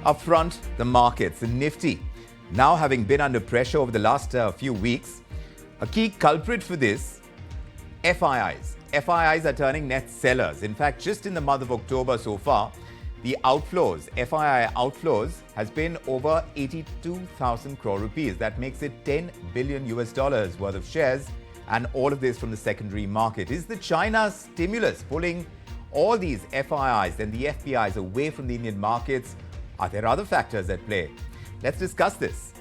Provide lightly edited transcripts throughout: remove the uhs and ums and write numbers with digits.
Up front, the markets. The Nifty, now having been under pressure over the last few weeks. A key culprit for this, FIIs. FIIs are turning net sellers. In fact, just in the month of October so far, the outflows, FII outflows, has been over 82,000 crore rupees. That makes it $10 billion worth of shares, and all of this from the secondary market. Is the China stimulus pulling all these FIIs and the FPIs away from the Indian markets? Are there other factors at play? Let's discuss this.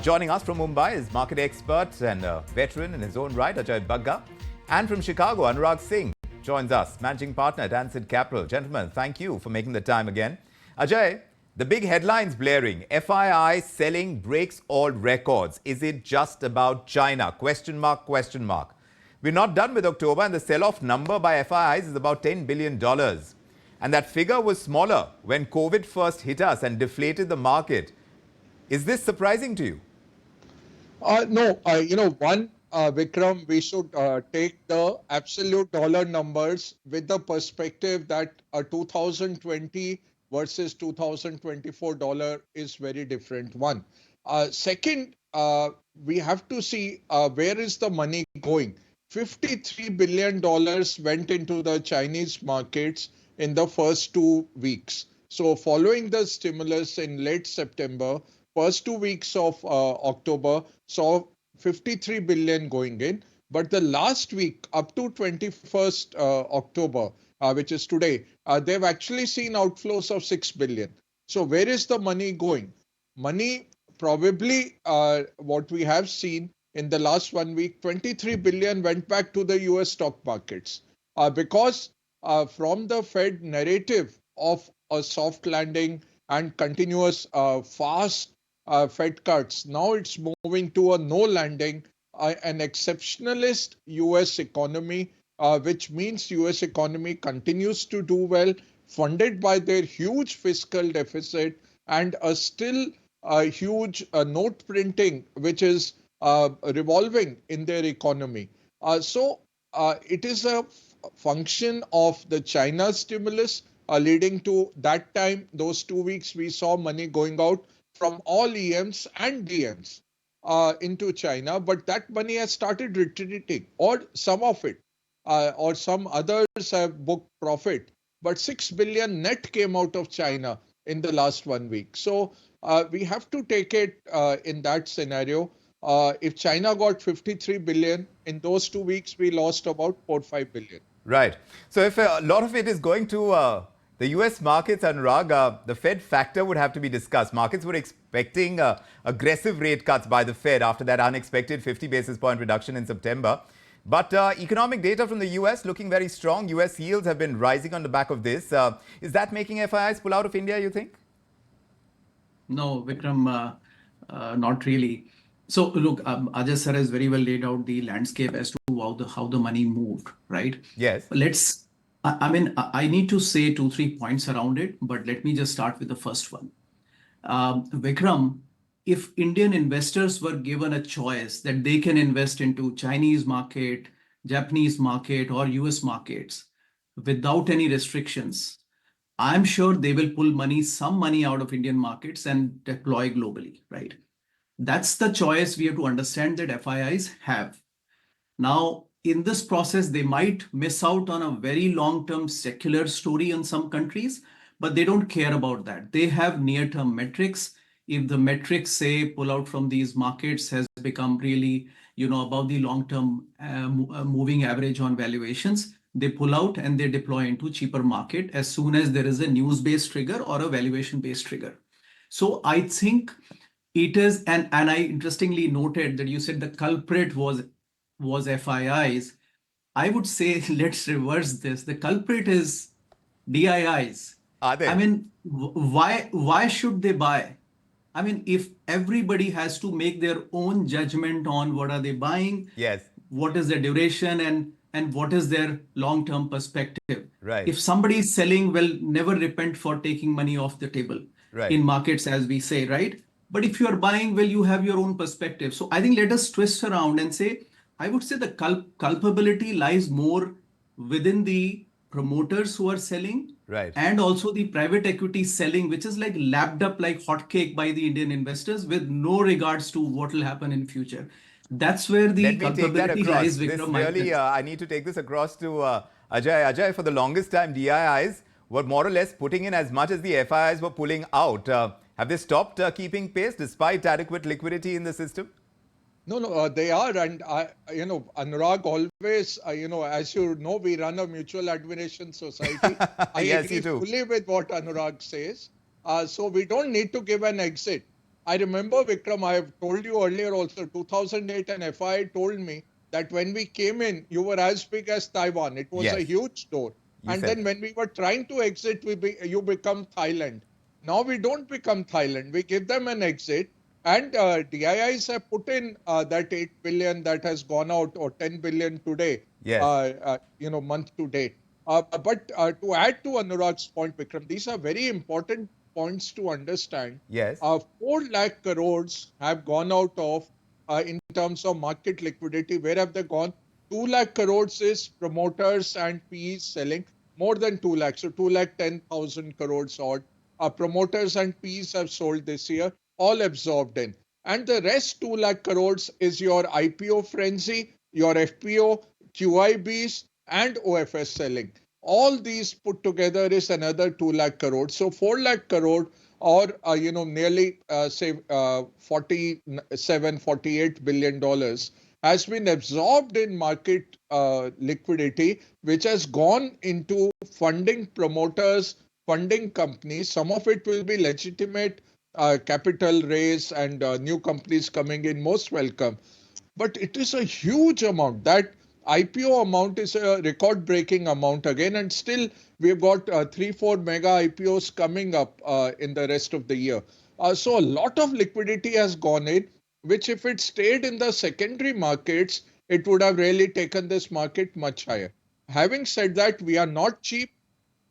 Joining us from Mumbai is market expert and veteran in his own right, Ajay Bagga. And from Chicago, Anurag Singh joins us, managing partner at Ansid Capital. Gentlemen, thank you for making the time again. Ajay, the big headlines blaring. FII selling breaks all records. Is it just about China? Question mark, question mark. We're not done with October, and the sell-off number by FIIs is about $10 billion. And that figure was smaller when COVID first hit us and deflated the market. Is this surprising to you? No, Vikram, we should take the absolute dollar numbers with the perspective that 2020 versus 2024 dollar is very different. One. Second, we have to see where is the money going. $53 billion went into the Chinese markets in the first 2 weeks. So following the stimulus in late September, first 2 weeks of October saw 53 billion going in. But the last week up to 21st October, which is today, they've actually seen outflows of 6 billion. So where is the money going? Money probably what we have seen in the last 1 week, 23 billion went back to the US stock markets because from the Fed narrative of a soft landing and continuous fast Fed cuts, now it's moving to a no landing, an exceptionalist US economy, which means US economy continues to do well, funded by their huge fiscal deficit and a still huge note printing, which is revolving in their economy. So it is a function of the China stimulus leading to that time, those 2 weeks, we saw money going out from all EMs and DMs into China, but that money has started retreating, or some of it, or some others have booked profit. But 6 billion net came out of China in the last 1 week. So we have to take it in that scenario. If China got 53 billion, in those 2 weeks, we lost about 4-5 billion. Right. So if a lot of it is going to the US markets, Anurag, the Fed factor would have to be discussed. Markets were expecting aggressive rate cuts by the Fed after that unexpected 50 basis point reduction in September. But economic data from the US looking very strong. US yields have been rising on the back of this. Is that making FIIs pull out of India, you think? No, Vikram, not really. So look, Ajay sir has very well laid out the landscape as to how the money moved, right? Yes. I need to say 2-3 points around it, but let me just start with the first one. Vikram, if Indian investors were given a choice that they can invest into Chinese market, Japanese market, or US markets without any restrictions, I'm sure they will pull some money out of Indian markets and deploy globally, right? That's the choice we have to understand that FIIs have. Now, in this process, they might miss out on a very long-term secular story in some countries, but they don't care about that. They have near-term metrics. If the metrics say pull out from these markets has become really, above the long-term moving average on valuations, they pull out and they deploy into cheaper market as soon as there is a news-based trigger or a valuation-based trigger. So I think it is, and I interestingly noted that you said the culprit was FIIs. I would say let's reverse this. The culprit is DIIs. Are they? I mean, why should they buy? I mean, if everybody has to make their own judgment on what are they buying, yes, what is their duration and what is their long-term perspective. Right. If somebody is selling, well, never repent for taking money off the table in markets, as we say, right? But if you are buying, well, you have your own perspective. So I think let us twist around and say, I would say the culpability lies more within the promoters who are selling Right. and also the private equity selling, which is like lapped up like hotcake by the Indian investors with no regards to what will happen in future. That's where the Let me take that culpability across. lies, This Vikram, I really, guess. I need to take this across to Ajay. Ajay, for the longest time, DIIs were more or less putting in as much as the FIIs were pulling out. Have they stopped keeping pace despite adequate liquidity in the system? No, no, they are, and Anurag always, as you know, we run a mutual admiration society. I Yes, you agree do. fully with what Anurag says. So we don't need to give an exit. I remember, Vikram, I have told you earlier also, 2008, an FI told me that when we came in, you were as big as Taiwan. It was a Yes, huge door. you And said then that. when we were trying to exit, you become Thailand. Now we don't become Thailand. We give them an exit. And DIIs have put in that 8 billion that has gone out, or 10 billion today, Yes, month to date. But to add to Anurag's point, Vikram, these are very important points to understand. yes, 4 lakh crores have gone out of, in terms of market liquidity. Where have they gone? 2 lakh crores is promoters and PEs selling more than 2 lakhs. So 2 lakh 10,000 crores odd. Promoters and PEs have sold this year, all absorbed in. And the rest 2 lakh crores is your IPO frenzy, your FPO, QIBs, and OFS selling. All these put together is another 2 lakh crores. So 4 lakh crore, or nearly say 47, $48 billion has been absorbed in market liquidity, which has gone into funding promoters, funding companies. Some of it will be legitimate capital raise and new companies coming in, most welcome. But it is a huge amount. That IPO amount is a record breaking amount again, and still we've got 3, 4 mega IPOs coming up in the rest of the year. So a lot of liquidity has gone in, which if it stayed in the secondary markets, it would have really taken this market much higher. Having said that, we are not cheap.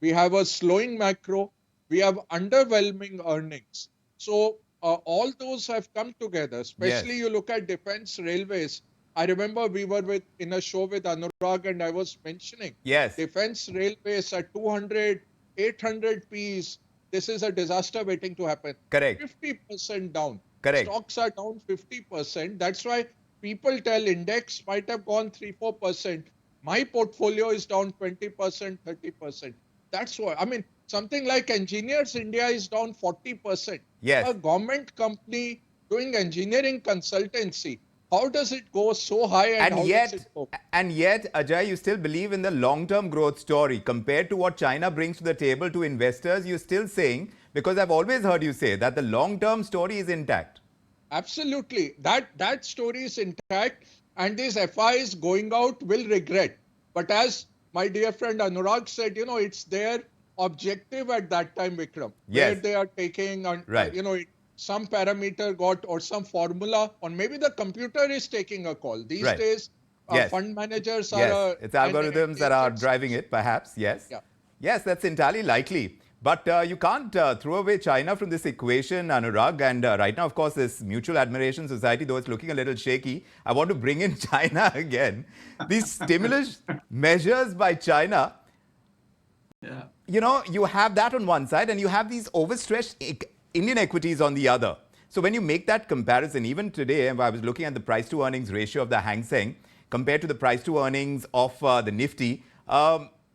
We have a slowing macro, we have underwhelming earnings. So all those have come together, yes, especially you look at defense railways. I remember we were in a show with Anurag, and I was mentioning yes. defense railways at 200, 800 Ps. This is a disaster waiting to happen. Correct, 50% down. correct. Stocks are down 50%. That's why people tell index might have gone 3, 4%. My portfolio is down 20%, 30%. That's what I mean. Something like Engineers India is down 40%. Yes. A government company doing engineering consultancy. How does it go so high, and And how does it yet, go? and yet, Ajay, you still believe in the long-term growth story compared to what China brings to the table to investors. You're still saying, because I've always heard you say that the long-term story is intact. Absolutely. That story is intact, and these FIs going out will regret. But as my dear friend Anurag said, it's their objective at that time, Vikram, where Yes, they are taking, and right. some parameter got, or some formula, or maybe the computer is taking a call. These Right. days, Yes. fund managers are Yes. It's and algorithms that are agents. driving it, perhaps. Yes. Yeah. Yes, that's entirely likely. But you can't throw away China from this equation, Anurag. And right now, of course, this Mutual Admiration Society, though it's looking a little shaky, I want to bring in China again. These stimulus measures by China, Yeah. you have that on one side and you have these overstretched Indian equities on the other. So when you make that comparison, even today, I was looking at the price to earnings ratio of the Hang Seng compared to the price to earnings of the Nifty,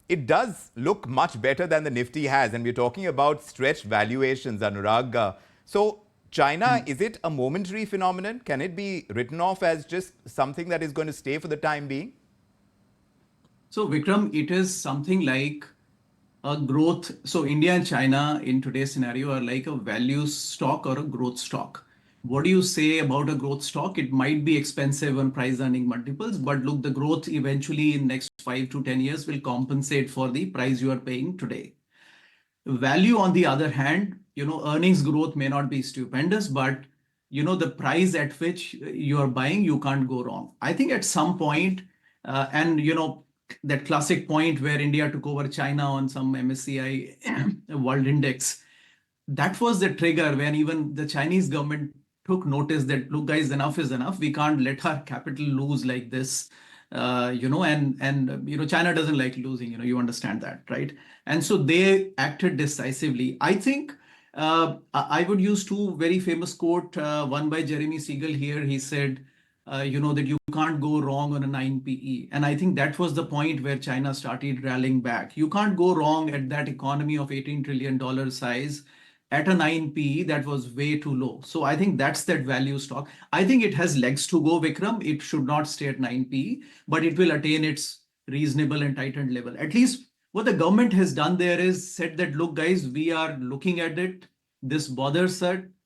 it does look much better than the Nifty has. And we're talking about stretched valuations, Anurag. So China, is it a momentary phenomenon? Can it be written off as just something that is going to stay for the time being? So, Vikram, it is something like a growth. So, India and China in today's scenario are like a value stock or a growth stock. What do you say about a growth stock? It might be expensive on price earning multiples, but look, the growth eventually in next 5 to 10 years will compensate for the price you are paying today. Value, on the other hand, earnings growth may not be stupendous, but the price at which you are buying, you can't go wrong. I think at some point, and that classic point where India took over China on some MSCI World Index, that was the trigger when even the Chinese government took notice that, look, guys, enough is enough. We can't let our capital lose like this. China doesn't like losing, you understand that, right? And so they acted decisively. I think I would use two very famous quote, one by Jeremy Siegel here. He said, that you can't go wrong on a 9 PE. And I think that was the point where China started rallying back. You can't go wrong at that economy of $18 trillion size at a 9 PE. That was way too low. So I think that's that value stock. I think it has legs to go, Vikram. It should not stay at 9 PE, but it will attain its reasonable and tightened level. At least what the government has done there is said that, look, guys, we are looking at it. This bothers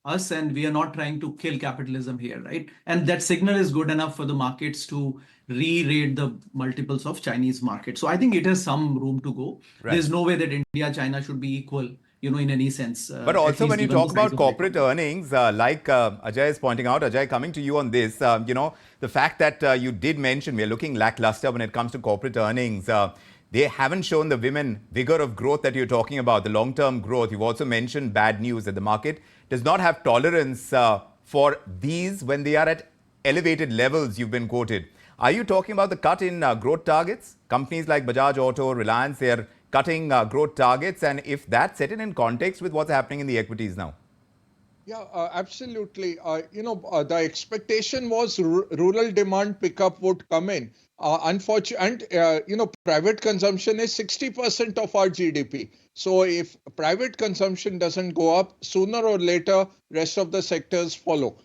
us, and we are not trying to kill capitalism here, right? And that signal is good enough for the markets to re-rate the multiples of Chinese market. So I think it has some room to go. Right. There's no way that India, China should be equal, in any sense. But also when you talk about corporate earnings, like Ajay is pointing out, Ajay, coming to you on this, the fact that you did mention we're looking lackluster when it comes to corporate earnings. They haven't shown the women vigor of growth that you're talking about, the long-term growth. You've also mentioned bad news that the market does not have tolerance for these when they are at elevated levels you've been quoted. Are you talking about the cut in growth targets? Companies like Bajaj Auto, Reliance, they're cutting growth targets. And if that's set in context with what's happening in the equities now? Yeah, absolutely. The expectation was rural demand pickup would come in. Unfortunately, and private consumption is 60% of our GDP. So if private consumption doesn't go up, sooner or later, rest of the sectors follow.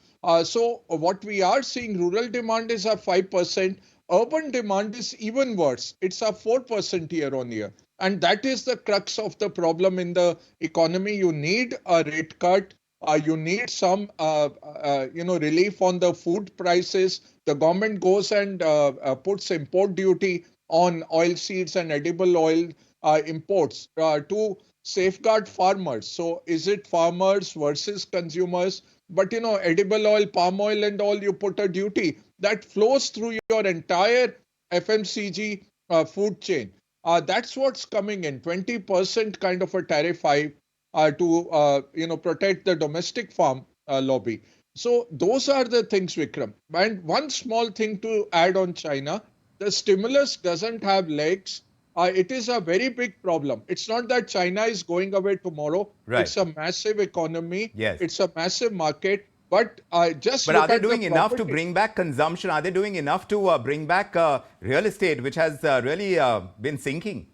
So what we are seeing, rural demand is up 5%. Urban demand is even worse. It's up 4% year on year. And that is the crux of the problem in the economy. You need a rate cut. You need some, relief on the food prices. The government goes and puts import duty on oil seeds and edible oil imports to safeguard farmers. So is it farmers versus consumers? But, edible oil, palm oil and all, you put a duty that flows through your entire FMCG food chain. That's what's coming in, 20% kind of a tariff hike to protect the domestic farm lobby. So those are the things, Vikram. And one small thing to add on China, the stimulus doesn't have legs. It is a very big problem. It's not that China is going away tomorrow. Right. It's a massive economy. Yes. It's a massive market. But just But are they doing enough to bring back consumption? Are they doing enough to bring back real estate, which has really been sinking?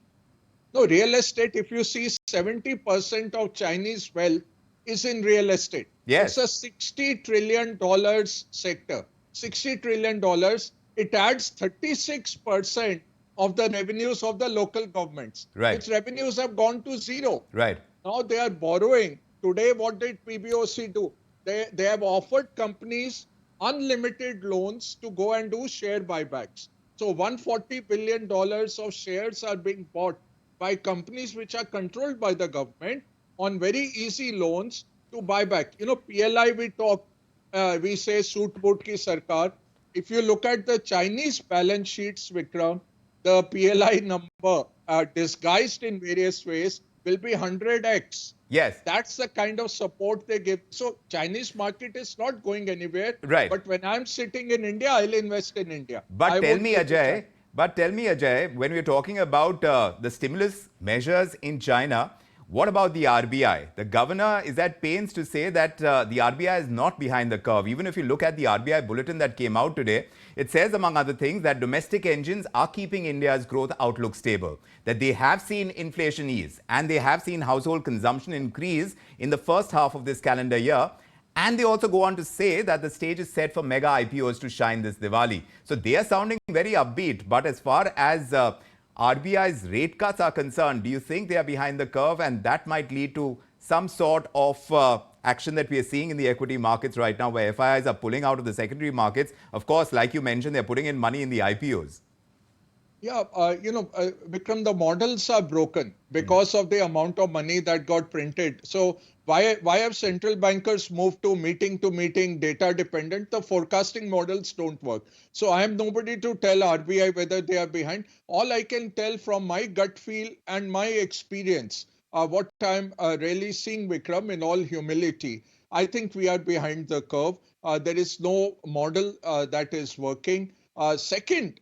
No, real estate, if you see 70% of Chinese wealth is in real estate. Yes. It's a $60 trillion sector. $60 trillion. It adds 36% of the revenues of the local governments. Right. Its revenues have gone to zero. Right. Now they are borrowing. Today, what did PBOC do? They have offered companies unlimited loans to go and do share buybacks. So $140 billion of shares are being bought by companies which are controlled by the government on very easy loans to buy back. PLI we say suit boot ki sarkar. If you look at the Chinese balance sheets, Vikram, the PLI number disguised in various ways will be 100x. Yes. That's the kind of support they give. So Chinese market is not going anywhere. Right. But when I'm sitting in India, I'll invest in India. But tell me, Ajay, when we're talking about the stimulus measures in China, what about the RBI? The governor is at pains to say that the RBI is not behind the curve. Even if you look at the RBI bulletin that came out today, it says, among other things, that domestic engines are keeping India's growth outlook stable, that they have seen inflation ease and they have seen household consumption increase in the first half of this calendar year. And they also go on to say that the stage is set for mega IPOs to shine this Diwali. So they are sounding very upbeat. But as far as RBI's rate cuts are concerned, do you think they are behind the curve and that might lead to some sort of action that we are seeing in the equity markets right now, where FIIs are pulling out of the secondary markets? Of course, like you mentioned, they're putting in money in the IPOs. Yeah, Vikram, the models are broken because of the amount of money that got printed. So why have central bankers moved to meeting data dependent? The forecasting models don't work. So I am nobody to tell RBI whether they are behind. All I can tell from my gut feel and my experience, what I'm really seeing, Vikram, in all humility, I think we are behind the curve. There is no model that is working. Second,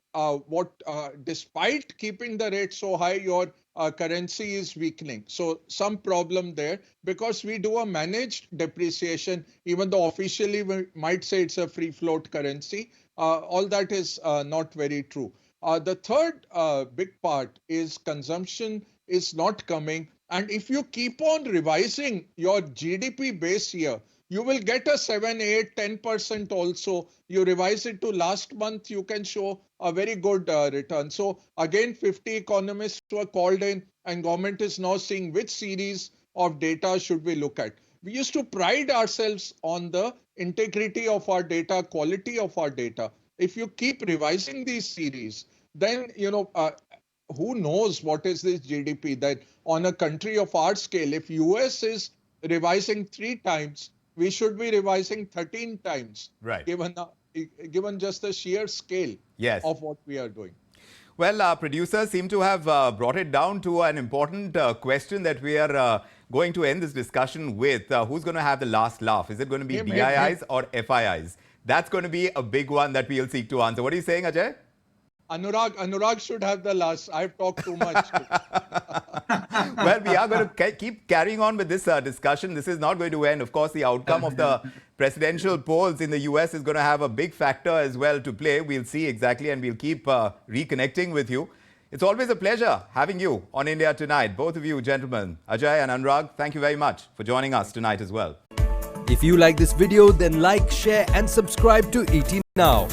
despite keeping the rate so high, your currency is weakening. So some problem there because we do a managed depreciation, even though officially we might say it's a free float currency. All that is not very true. The third big part is consumption is not coming. And if you keep on revising your GDP base year, you will get a 7, 8, 10% also. You revise it to last month, you can show a very good return. So again, 50 economists were called in and government is now seeing which series of data should we look at. We used to pride ourselves on the integrity of our data, quality of our data. If you keep revising these series, then, who knows what is this GDP? That on a country of our scale, if US is revising 3 times, we should be revising 13 times, Right. given just the sheer scale of what we are doing. Well, our producers seem to have brought it down to an important question that we are going to end this discussion with. Who's going to have the last laugh? Is it going to be BIIs or FIIs? That's going to be a big one that we'll seek to answer. What are you saying, Ajay? Anurag should have the last. I've talked too much. Well, we are going to keep carrying on with this discussion. This is not going to end. Of course, the outcome of the presidential polls in the US is going to have a big factor as well to play. We'll see exactly, and we'll keep reconnecting with you. It's always a pleasure having you on India Tonight. Both of you, gentlemen, Ajay and Anurag, thank you very much for joining us tonight as well. If you like this video, then like, share and subscribe to ET Now.